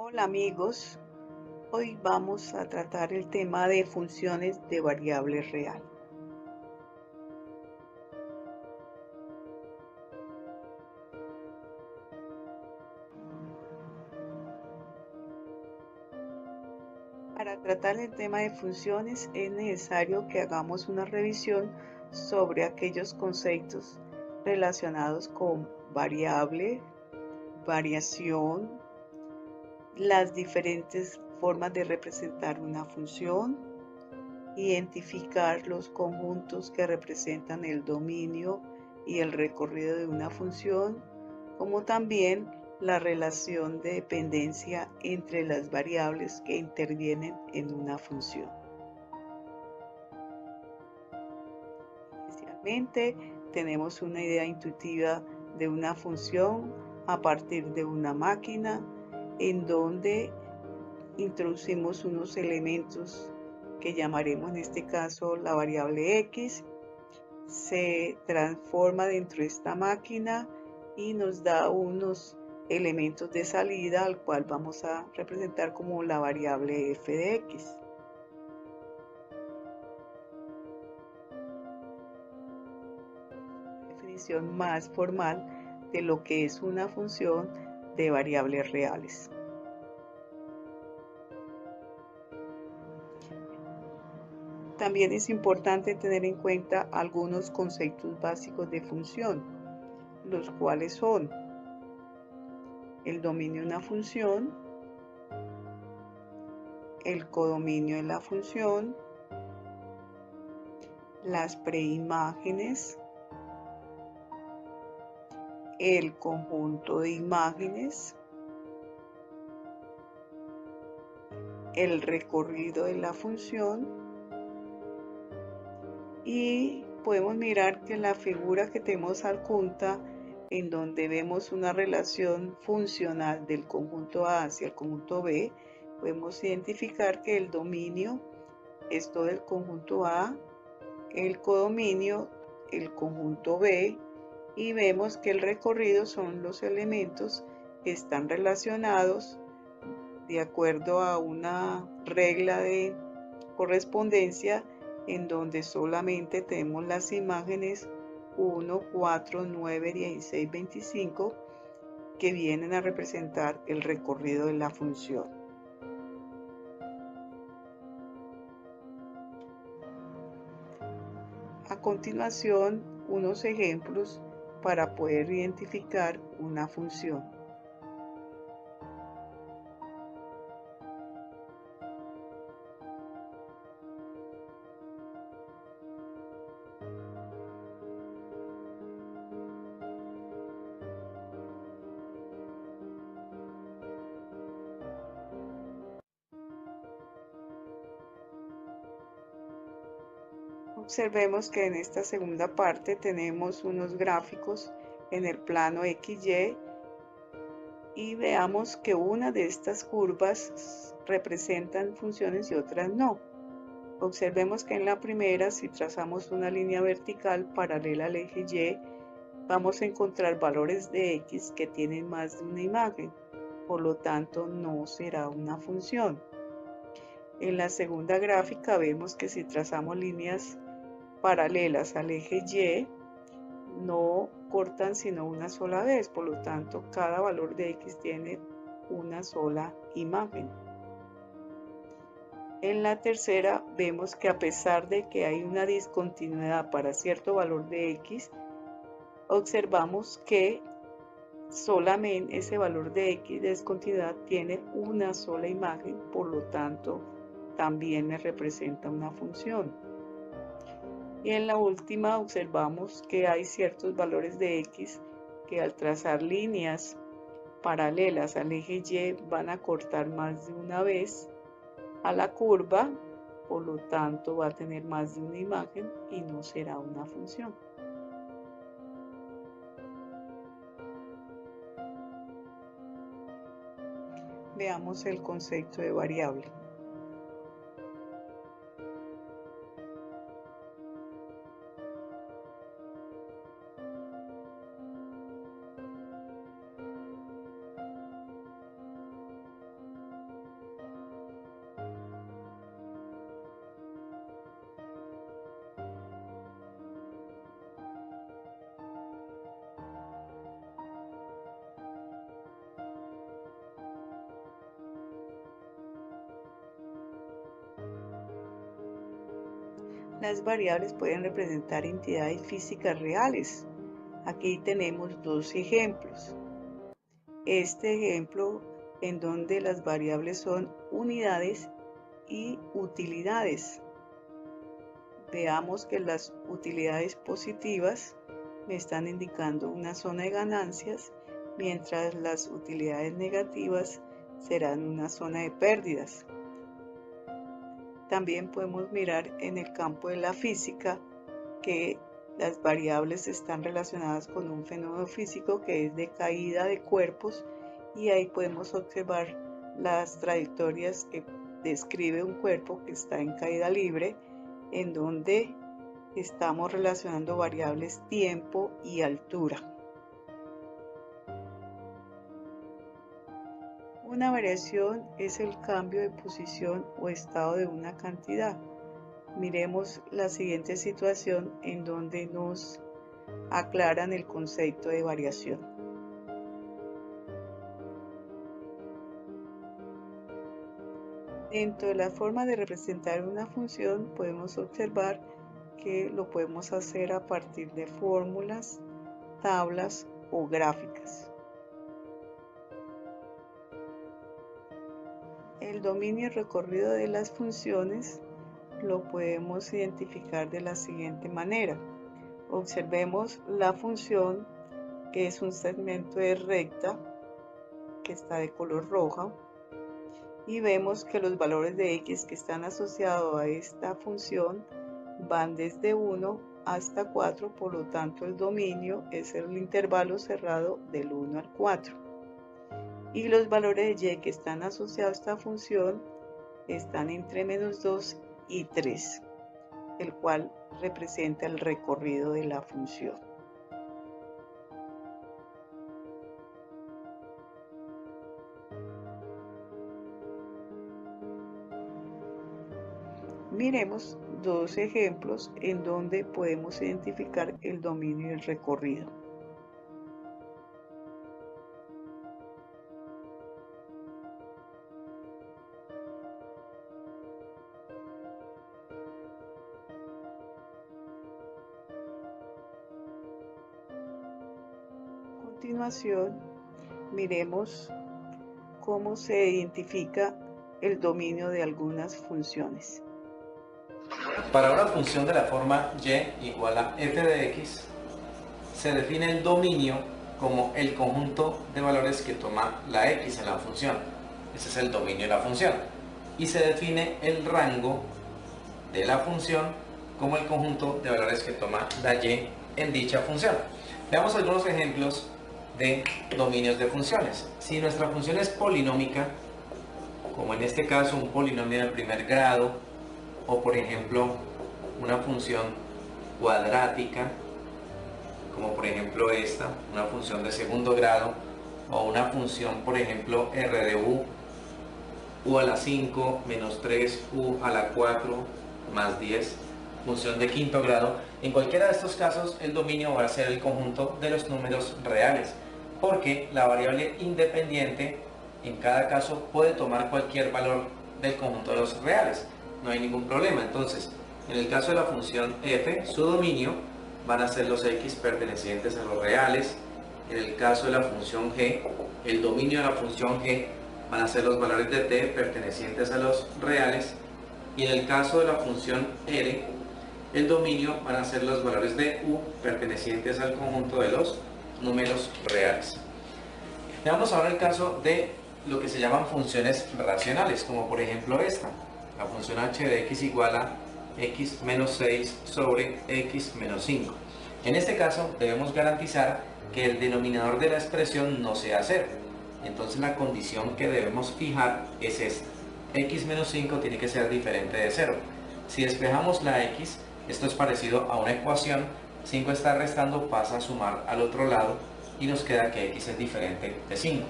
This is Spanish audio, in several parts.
Hola amigos, hoy vamos a tratar el tema de funciones de variable real. Para tratar el tema de funciones es necesario que hagamos una revisión sobre aquellos conceptos relacionados con variable, variación, las diferentes formas de representar una función, identificar los conjuntos que representan el dominio y el recorrido de una función, como también la relación de dependencia entre las variables que intervienen en una función. Inicialmente tenemos una idea intuitiva de una función a partir de una máquina en donde introducimos unos elementos que llamaremos en este caso la variable x, se transforma dentro de esta máquina y nos da unos elementos de salida al cual vamos a representar como la variable f de x. Definición más formal de lo que es una función de variables reales. También es importante tener en cuenta algunos conceptos básicos de función, los cuales son el dominio de una función, el codominio de la función, las preimágenes, el conjunto de imágenes, el recorrido de la función, y podemos mirar que la figura que tenemos adjunta, en donde vemos una relación funcional del conjunto A hacia el conjunto B, podemos identificar que el dominio es todo el conjunto A, el codominio el conjunto B, y vemos que el recorrido son los elementos que están relacionados de acuerdo a una regla de correspondencia en donde solamente tenemos las imágenes 1, 4, 9, 16, 25 que vienen a representar el recorrido de la función. A continuación, unos ejemplos para poder identificar una función. Observemos que en esta segunda parte tenemos unos gráficos en el plano XY y veamos que una de estas curvas representan funciones y otras no. Observemos que en la primera, si trazamos una línea vertical paralela al eje Y, vamos a encontrar valores de X que tienen más de una imagen, por lo tanto no será una función. En la segunda gráfica vemos que si trazamos líneas paralelas al eje Y, no cortan sino una sola vez, por lo tanto cada valor de X tiene una sola imagen. En la tercera vemos que a pesar de que hay una discontinuidad para cierto valor de X, observamos que solamente ese valor de X de discontinuidad tiene una sola imagen, por lo tanto también me representa una función. Y en la última observamos que hay ciertos valores de X que al trazar líneas paralelas al eje Y van a cortar más de una vez a la curva, por lo tanto va a tener más de una imagen y no será una función. Veamos el concepto de variable. Las variables pueden representar entidades físicas reales. Aquí tenemos dos ejemplos. Este ejemplo en donde las variables son unidades y utilidades. Veamos que las utilidades positivas me están indicando una zona de ganancias, mientras las utilidades negativas serán una zona de pérdidas. También podemos mirar en el campo de la física que las variables están relacionadas con un fenómeno físico que es de caída de cuerpos, y ahí podemos observar las trayectorias que describe un cuerpo que está en caída libre, en donde estamos relacionando variables tiempo y altura. Una variación es el cambio de posición o estado de una cantidad. Miremos la siguiente situación en donde nos aclaran el concepto de variación. Dentro de la forma de representar una función podemos observar que lo podemos hacer a partir de fórmulas, tablas o gráficas. El dominio y recorrido de las funciones lo podemos identificar de la siguiente manera. Observemos la función, que es un segmento de recta que está de color rojo, y vemos que los valores de x que están asociados a esta función van desde 1 hasta 4, por lo tanto el dominio es el intervalo cerrado del 1 al 4. Y los valores de y que están asociados a esta función están entre -2 y 3, el cual representa el recorrido de la función. Miremos dos ejemplos en donde podemos identificar el dominio y el recorrido. A continuación, miremos cómo se identifica el dominio de algunas funciones. Para una función de la forma y igual a f de x, se define el dominio como el conjunto de valores que toma la x en la función. Ese es el dominio de la función. Y se define el rango de la función como el conjunto de valores que toma la y en dicha función. Veamos algunos ejemplos de dominios de funciones. Si nuestra función es polinómica, como en este caso un polinomio de primer grado, o por ejemplo una función cuadrática, como por ejemplo esta, una función de segundo grado, o una función por ejemplo r de u a la 5 menos 3 u a la 4 más 10, función de quinto grado. En cualquiera de estos casos el dominio va a ser el conjunto de los números reales, porque la variable independiente en cada caso puede tomar cualquier valor del conjunto de los reales. No hay ningún problema. Entonces, en el caso de la función f, su dominio van a ser los x pertenecientes a los reales. En el caso de la función g, el dominio de la función g van a ser los valores de t pertenecientes a los reales. Y en el caso de la función r, el dominio van a ser los valores de u pertenecientes al conjunto de los números reales. Veamos ahora el caso de lo que se llaman funciones racionales, como por ejemplo esta, la función h de x igual a x menos 6 sobre x menos 5. En este caso debemos garantizar que el denominador de la expresión no sea 0. Entonces la condición que debemos fijar es esta: x menos 5 tiene que ser diferente de 0. Si despejamos la x, esto es parecido a una ecuación: 5 está restando, pasa a sumar al otro lado y nos queda que x es diferente de 5.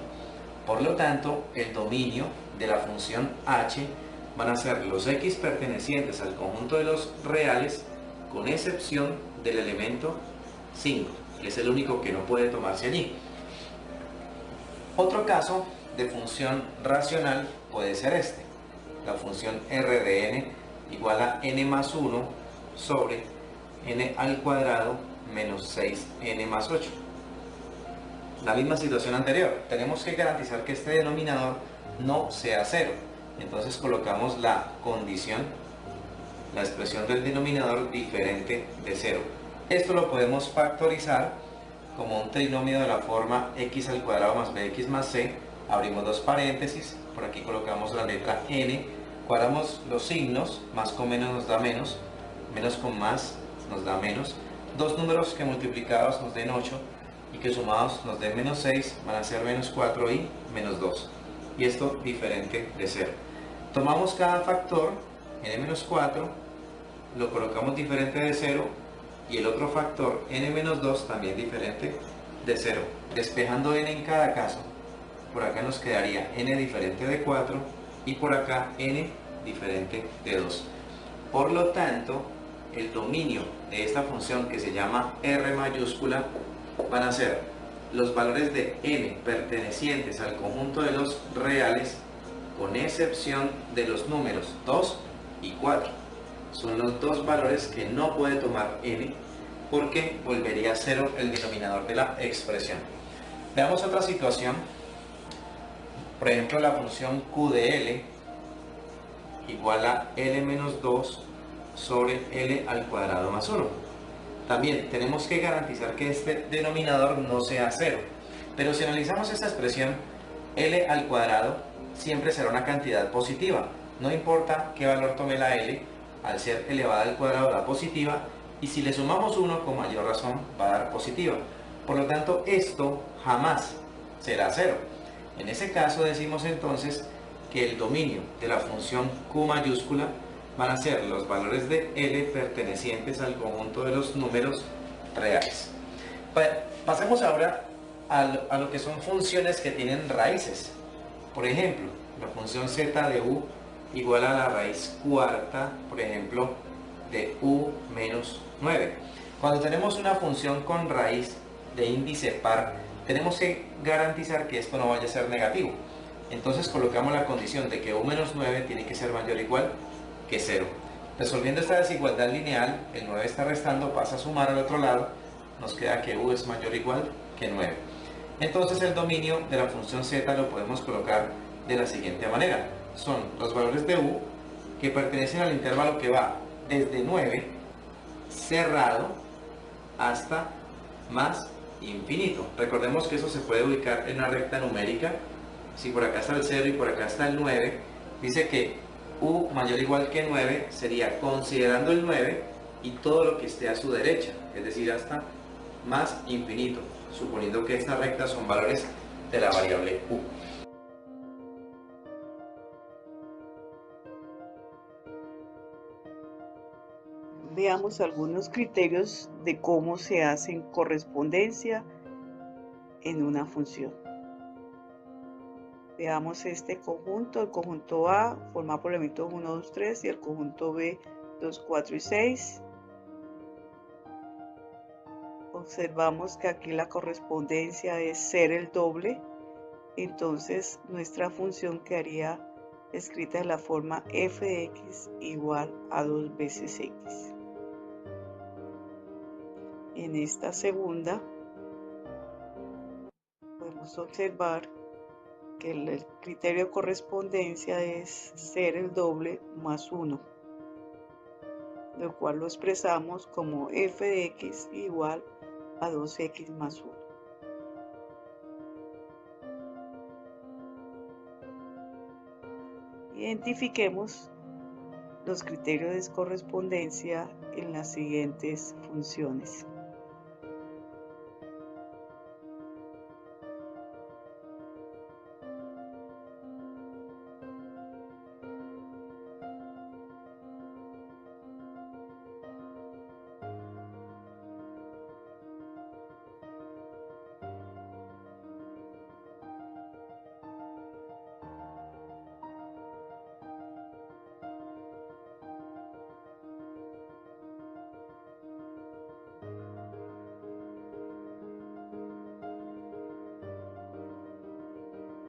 Por lo tanto, el dominio de la función h van a ser los x pertenecientes al conjunto de los reales, con excepción del elemento 5, que es el único que no puede tomarse allí. Otro caso de función racional puede ser este: la función r de n igual a n más 1 sobre n al cuadrado menos 6n más 8. La misma situación anterior, tenemos que garantizar que este denominador no sea 0. Entonces colocamos la condición, la expresión del denominador diferente de 0. Esto lo podemos factorizar como un trinomio de la forma x al cuadrado más bx más c. Abrimos dos paréntesis, por aquí colocamos la letra n, cuadramos los signos, más con menos nos da menos, menos con más nos da menos. Dos números que multiplicados nos den 8 y que sumados nos den menos 6 van a ser menos 4 y menos 2. Y esto diferente de 0. Tomamos cada factor, n-4, lo colocamos diferente de 0 y el otro factor, n-2, también diferente de 0. Despejando n en cada caso, por acá nos quedaría n diferente de 4 y por acá n diferente de 2. Por lo tanto, el dominio de esta función que se llama R mayúscula van a ser los valores de n pertenecientes al conjunto de los reales con excepción de los números 2 y 4. Son los dos valores que no puede tomar n porque volvería a 0 el denominador de la expresión. Veamos otra situación. Por ejemplo, la función q de l igual a l menos 2 sobre l al cuadrado más 1. También tenemos que garantizar que este denominador no sea 0. Pero si analizamos esta expresión, l al cuadrado siempre será una cantidad positiva. No importa qué valor tome la l, al ser elevada al cuadrado da positiva, y si le sumamos 1 con mayor razón va a dar positiva. Por lo tanto, esto jamás será 0. En ese caso decimos entonces que el dominio de la función q mayúscula van a ser los valores de l pertenecientes al conjunto de los números reales. Pasemos ahora a lo que son funciones que tienen raíces. Por ejemplo, la función z de u igual a la raíz cuarta, por ejemplo, de u menos 9. Cuando tenemos una función con raíz de índice par, tenemos que garantizar que esto no vaya a ser negativo. Entonces colocamos la condición de que u menos 9 tiene que ser mayor o igual que 0. Resolviendo esta desigualdad lineal, el 9 está restando, pasa a sumar al otro lado, nos queda que u es mayor o igual que 9. Entonces el dominio de la función z lo podemos colocar de la siguiente manera. Son los valores de u que pertenecen al intervalo que va desde 9 cerrado hasta más infinito. Recordemos que eso se puede ubicar en una recta numérica. Si por acá está el 0 y por acá está el 9, dice que u mayor o igual que 9 sería considerando el 9 y todo lo que esté a su derecha, es decir, hasta más infinito, suponiendo que estas rectas son valores de la variable u. Veamos algunos criterios de cómo se hacen correspondencia en una función. Veamos este conjunto, el conjunto A formado por elementos 1, 2, 3 y el conjunto B 2, 4 y 6. Observamos que aquí la correspondencia es ser el doble, entonces nuestra función quedaría escrita de la forma f de x igual a 2 veces x. En esta segunda podemos observar que el criterio de correspondencia es ser el doble más 1, lo cual lo expresamos como f de x igual a 2x más 1. Identifiquemos los criterios de correspondencia en las siguientes funciones.